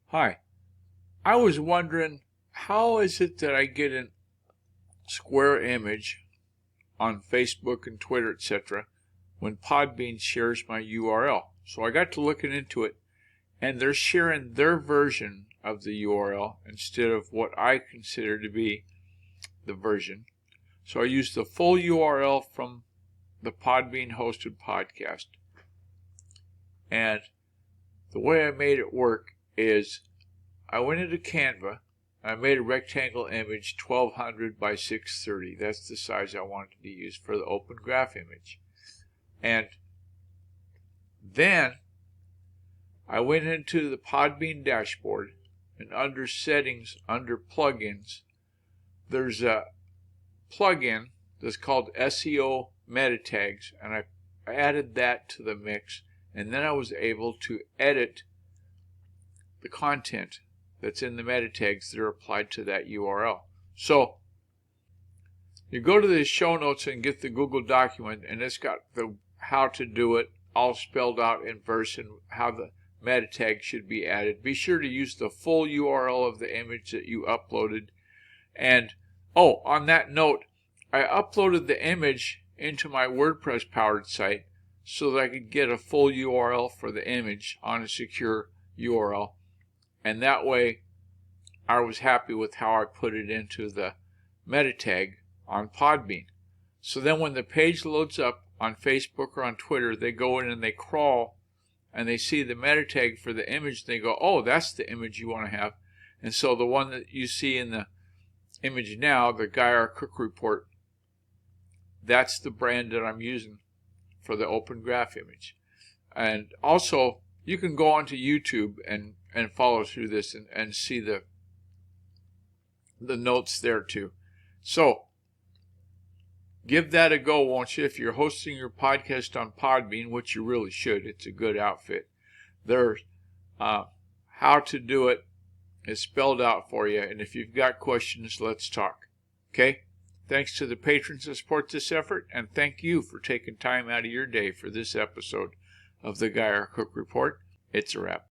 Hi, I was wondering, how is it that I get a square image on Facebook and Twitter, etc., when Podbean shares my URL? So I got to looking into it, and they're sharing their version of the URL instead of what I consider to be the version. So I used the full URL from the Podbean hosted podcast. And the way I made it work is I went into Canva. I made a rectangle image 1200 by 630. That's the size I wanted to use for the open graph image. And then I went into the Podbean dashboard, and under settings, under plugins, there's a plugin that's called SEO meta tags, and I added that to the mix, and then I was able to edit the content that's in the meta tags that are applied to that URL. So you go to the show notes and get the Google document, and it's got the how to do it all spelled out in verse and how the meta tag should be added. Be sure to use the full URL of the image that you uploaded. And on that note, I uploaded the image into my WordPress powered site so that I could get a full URL for the image on a secure URL. And that way I was happy with how I put it into the meta tag on Podbean. So then when the page loads up on Facebook or on Twitter, they go in and they crawl and they see the meta tag for the image. They go, oh, that's the image you want to have. And so the one that you see in the image now, the Guy R. Cook report, that's the brand that I'm using for the open graph image. And also, you can go onto YouTube and follow through this and see the notes there too. So give that a go, won't you? If you're hosting your podcast on Podbean, which you really should, it's a good outfit. There's how to do it is spelled out for you, and if you've got questions, let's talk. Okay? Thanks to the patrons that support this effort, and thank you for taking time out of your day for this episode of the Guy R. Cook Report. It's a wrap.